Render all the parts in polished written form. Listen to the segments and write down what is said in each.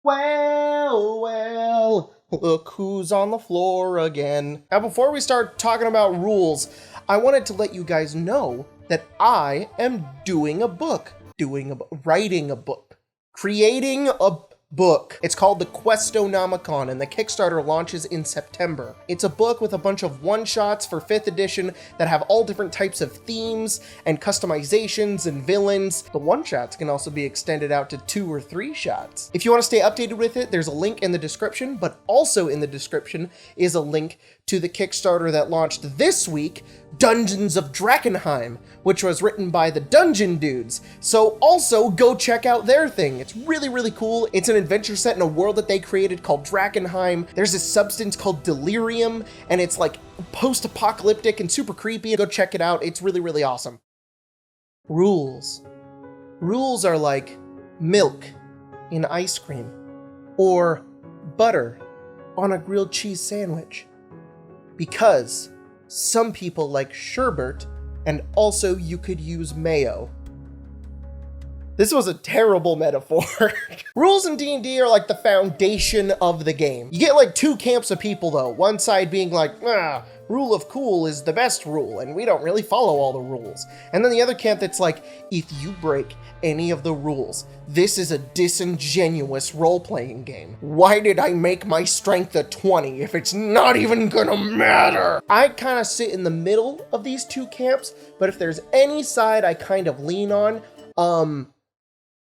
Well, look who's on the floor again. Now, before we start talking about rules, I wanted to let you guys know that I am writing a book, creating a book. It's called the Questonomicon, and the Kickstarter launches in September. It's a book with a bunch of one-shots for 5th edition that have all different types of themes and customizations and villains. The one-shots can also be extended out to 2 or 3 shots. If you want to stay updated with it, there's a link in the description, but also in the description is a link to the Kickstarter that launched this week, Dungeons of Drakkenheim, which was written by the Dungeon Dudes. So also go check out their thing. It's really, really cool. It's an adventure set in a world that they created called Drakkenheim. There's this substance called delirium, and it's like post-apocalyptic and super creepy. Go check it out. It's really, really awesome. Rules. Rules are like milk in ice cream, or butter on a grilled cheese sandwich. Because some people like sherbet, and also you could use mayo. This was a terrible metaphor. Rules in D&D are like the foundation of the game. You get like 2 camps of people though. One side being like, rule of cool is the best rule, and we don't really follow all the rules. And then the other camp that's like, if you break any of the rules, this is a disingenuous role-playing game. Why did I make my strength a 20 if it's not even gonna matter? I kind of sit in the middle of these 2 camps, but if there's any side I kind of lean on,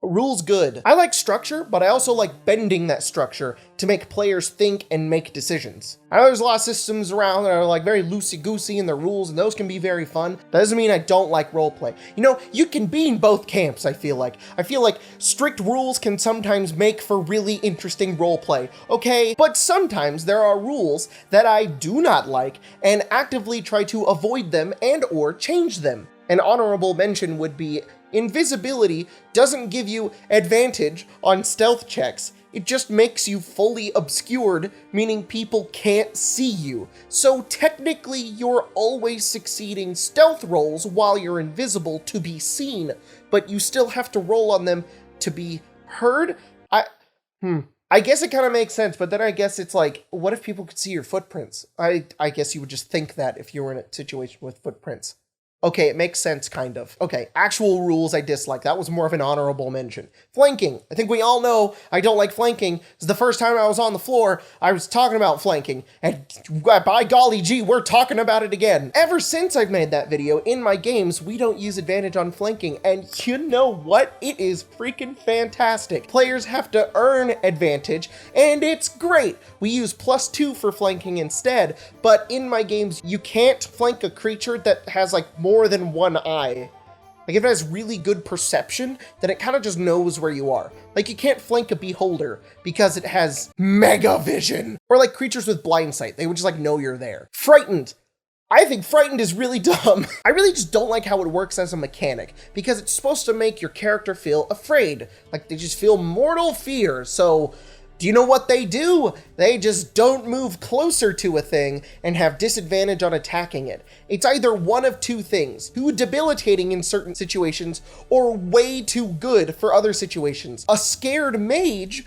rules good. I like structure, but I also like bending that structure to make players think and make decisions. I know there's a lot of systems around that are like very loosey-goosey in their rules, and those can be very fun. That doesn't mean I don't like roleplay. You know, you can be in both camps, I feel like. I feel like strict rules can sometimes make for really interesting roleplay, okay? But sometimes there are rules that I do not like and actively try to avoid them and or change them. An honorable mention would be invisibility doesn't give you advantage on stealth checks. It just makes you fully obscured, meaning people can't see you. So technically you're always succeeding stealth rolls while you're invisible to be seen, but you still have to roll on them to be heard? I guess it kind of makes sense, but then I guess it's like, what if people could see your footprints? I guess you would just think that if you were in a situation with footprints. Okay, it makes sense, kind of. Okay, actual rules I dislike. That was more of an honorable mention. Flanking. I think we all know I don't like flanking. It's the first time I was on the floor, I was talking about flanking. And by golly gee, we're talking about it again. Ever since I've made that video, in my games, we don't use advantage on flanking. And you know what? It is freaking fantastic. Players have to earn advantage, and it's great. We use +2 for flanking instead, but in my games, you can't flank a creature that has like more than one eye. Like if it has really good perception, then it kind of just knows where you are. Like you can't flank a beholder because it has mega vision. Or like creatures with blind sight, they would just like know you're there. Frightened. I think frightened is really dumb. I really just don't like how it works as a mechanic because it's supposed to make your character feel afraid. Like they just feel mortal fear. So do you know what they do? They just don't move closer to a thing and have disadvantage on attacking it. It's either one of 2 things, too debilitating in certain situations or way too good for other situations. A scared mage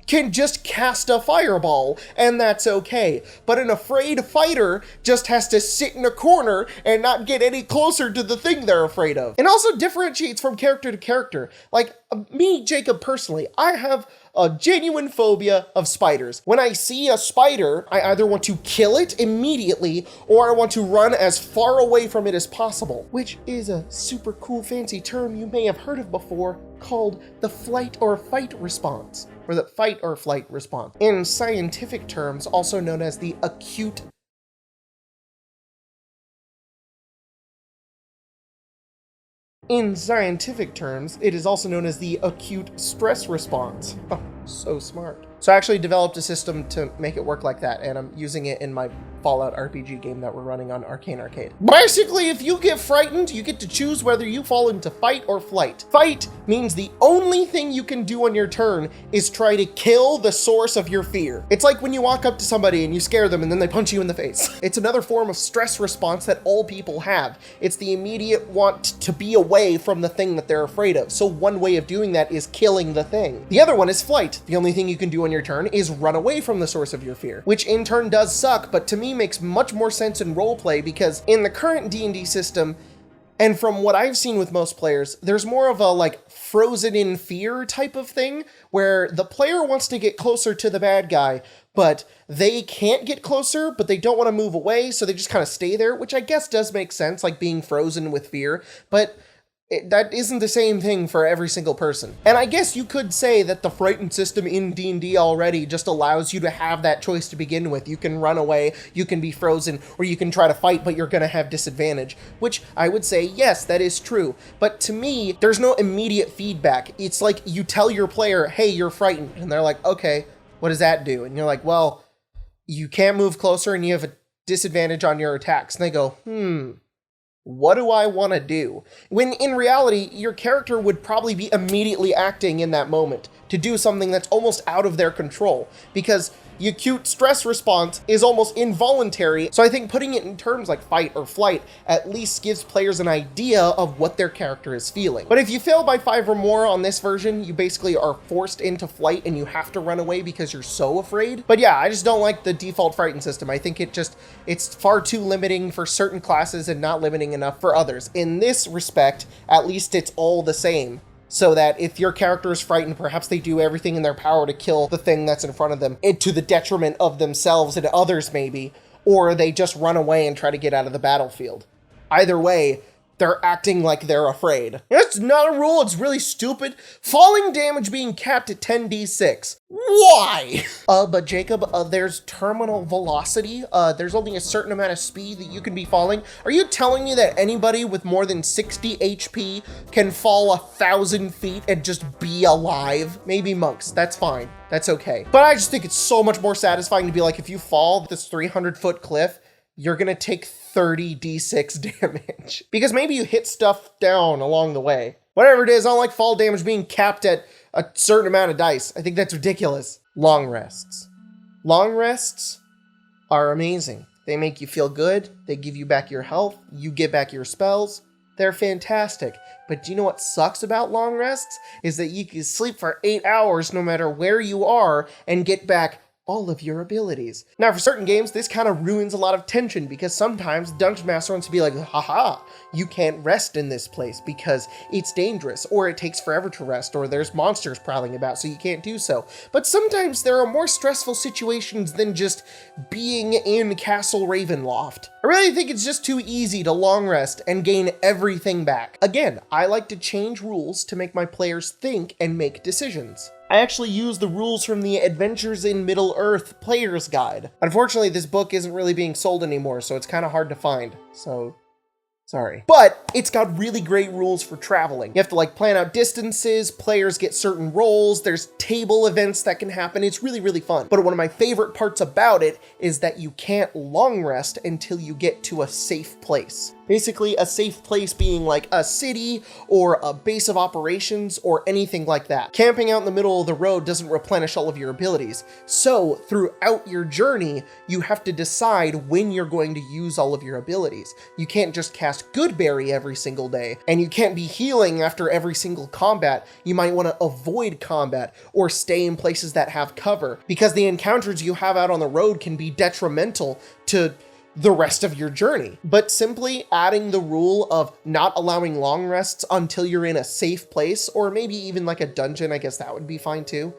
can just cast a fireball, and that's okay. But an afraid fighter just has to sit in a corner and not get any closer to the thing they're afraid of. And also differentiates from character to character. Like me, Jacob, personally, I have a genuine phobia of spiders. When I see a spider, I either want to kill it immediately or I want to run as far away from it as possible, which is a super cool fancy term you may have heard of before called the flight or fight response, or the fight or flight response. In scientific terms, also known as the acute In scientific terms, it is also known as the acute stress response. Oh, so smart. So I actually developed a system to make it work like that, and I'm using it in my Fallout RPG game that we're running on Arcane Arcade. Basically, if you get frightened, you get to choose whether you fall into fight or flight. Fight means the only thing you can do on your turn is try to kill the source of your fear. It's like when you walk up to somebody and you scare them and then they punch you in the face. It's another form of stress response that all people have. It's the immediate want to be away from the thing that they're afraid of. So one way of doing that is killing the thing. The other one is flight. But the only thing you can do on your turn is run away from the source of your fear, which in turn does suck, but to me makes much more sense in roleplay, because in the current D&D system, and from what I've seen with most players, there's more of a like frozen in fear type of thing where the player wants to get closer to the bad guy, but they can't get closer, but they don't want to move away, so they just kind of stay there, which I guess does make sense, like being frozen with fear, but that isn't the same thing for every single person. And I guess you could say that the frightened system in D&D already just allows you to have that choice to begin with. You can run away, you can be frozen, or you can try to fight, but you're gonna have disadvantage, which I would say, yes, that is true. But to me, there's no immediate feedback. It's like you tell your player, hey, you're frightened, and they're like, okay, what does that do? And you're like, well, you can't move closer and you have a disadvantage on your attacks. And they go, what do I want to do? When in reality, your character would probably be immediately acting in that moment to do something that's almost out of their control, because the acute stress response is almost involuntary. So I think putting it in terms like fight or flight at least gives players an idea of what their character is feeling. But if you fail by 5 or more on this version, you basically are forced into flight and you have to run away because you're so afraid. But yeah, I just don't like the default frightened system. I think it's far too limiting for certain classes and not limiting enough for others. In this respect, at least it's all the same. So that if your character is frightened, perhaps they do everything in their power to kill the thing that's in front of them, to the detriment of themselves and others maybe, or they just run away and try to get out of the battlefield. Either way, they're acting like they're afraid. It's not a rule, it's really stupid. Falling damage being capped at 10d6. Why? But Jacob, there's terminal velocity. There's only a certain amount of speed that you can be falling. Are you telling me that anybody with more than 60 HP can fall 1,000 feet and just be alive? Maybe monks, that's fine. That's okay. But I just think it's so much more satisfying to be like, if you fall this 300-foot cliff, you're gonna take 30 d6 damage. Because maybe you hit stuff down along the way. Whatever it is, I don't like fall damage being capped at a certain amount of dice. I think that's ridiculous. Long rests. Long rests are amazing. They make you feel good. They give you back your health. You get back your spells. They're fantastic. But do you know what sucks about long rests? Is that you can sleep for 8 hours no matter where you are and get back all of your abilities. Now, for certain games, this kind of ruins a lot of tension, because sometimes Dungeon Master wants to be like, haha, you can't rest in this place because it's dangerous, or it takes forever to rest, or there's monsters prowling about, so you can't do so. But sometimes there are more stressful situations than just being in Castle Ravenloft. I really think it's just too easy to long rest and gain everything back. Again, I like to change rules to make my players think and make decisions. I actually use the rules from the Adventures in Middle-earth Player's Guide. Unfortunately, this book isn't really being sold anymore, so it's kind of hard to find, so sorry. But it's got really great rules for traveling. You have to like plan out distances, players get certain roles, there's table events that can happen. It's really, really fun. But one of my favorite parts about it is that you can't long rest until you get to a safe place. Basically, a safe place being like a city or a base of operations or anything like that. Camping out in the middle of the road doesn't replenish all of your abilities. So throughout your journey, you have to decide when you're going to use all of your abilities. You can't just cast Goodberry every single day, and you can't be healing after every single combat. You might want to avoid combat or stay in places that have cover, because the encounters you have out on the road can be detrimental to the rest of your journey. But simply adding the rule of not allowing long rests until you're in a safe place, or maybe even like a dungeon, I guess that would be fine too,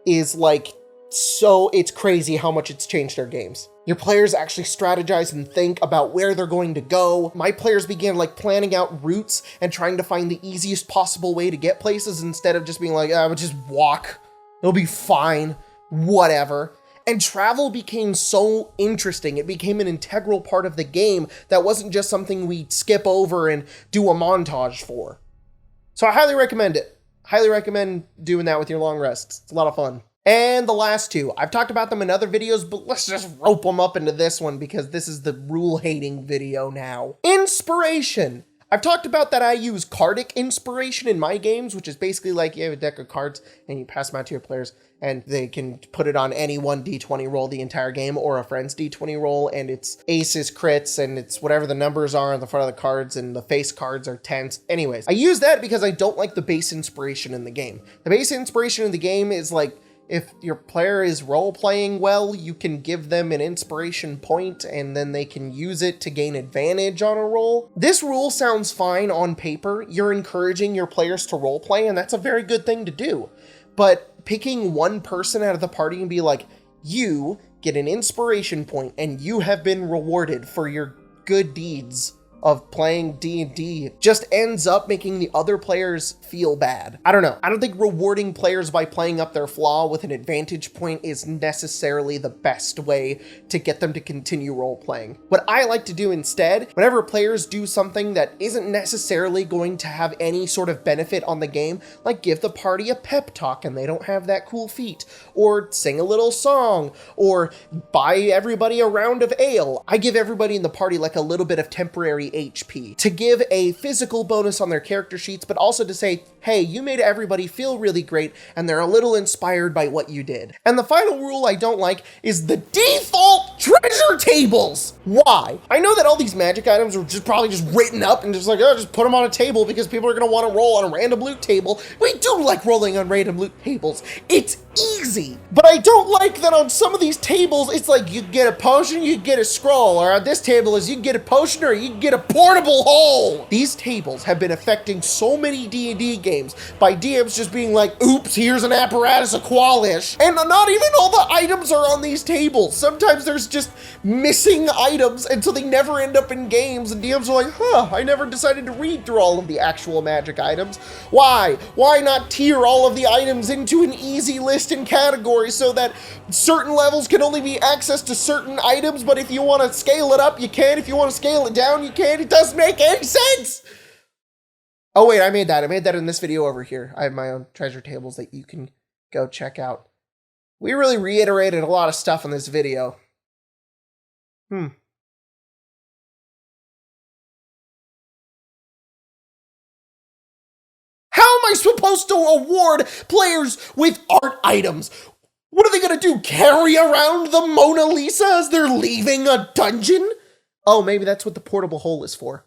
is like, so it's crazy how much it's changed our games. Your players actually strategize and think about where they're going to go. My players began like planning out routes and trying to find the easiest possible way to get places instead of just being like, I would just walk, it'll be fine, whatever. And travel became so interesting. It became an integral part of the game that wasn't just something we'd skip over and do a montage for. So I highly recommend it. Highly recommend doing that with your long rests. It's a lot of fun. And the last two, I've talked about them in other videos, but let's just rope them up into this one because this is the rule-hating video now. Inspiration. I've talked about that I use cardic inspiration in my games, which is basically like you have a deck of cards and you pass them out to your players and they can put it on any one d20 roll the entire game or a friend's d20 roll, and it's aces, crits, and it's whatever the numbers are on the front of the cards, and the face cards are tens. Anyways, I use that because I don't like the base inspiration in the game. The base inspiration in the game is like, if your player is role-playing well, you can give them an inspiration point and then they can use it to gain advantage on a roll. This rule sounds fine on paper. You're encouraging your players to role-play, and that's a very good thing to do. But picking one person out of the party and be like, you get an inspiration point and you have been rewarded for your good deeds of playing D&D just ends up making the other players feel bad. I don't know. I don't think rewarding players by playing up their flaw with an advantage point is necessarily the best way to get them to continue role-playing. What I like to do instead, whenever players do something that isn't necessarily going to have any sort of benefit on the game, like give the party a pep talk and they don't have that cool feat, or sing a little song, or buy everybody a round of ale. I give everybody in the party like a little bit of temporary HP to give a physical bonus on their character sheets, but also to say, hey, you made everybody feel really great and they're a little inspired by what you did. And the final rule I don't like is the default treasure tables. Why? I know that all these magic items are probably just written up and just like, oh, just put them on a table because people are gonna want to roll on a random loot table. We do like rolling on random loot tables. It's easy. But I don't like that on some of these tables, it's like you get a potion, you get a scroll, or on this table is you get a potion or you get a portable hole. These tables have been affecting so many D&D games by DMs just being like, oops, here's an apparatus of Qualish. And not even all the items are on these tables. Sometimes there's just missing items until they never end up in games, and DMs are like, huh, I never decided to read through all of the actual magic items. Why? Why not tier all of the items into an easy list and category so that certain levels can only be accessed to certain items, but if you want to scale it up, you can. If you want to scale it down, you can. It doesn't make any sense. Oh wait, I made that in this video over here. I have my own treasure tables that you can go check out. We really reiterated a lot of stuff in this video. How am I supposed to award players with art items? What are they gonna do? Carry around the Mona Lisa as they're leaving a dungeon? Oh, maybe that's what the portable hole is for.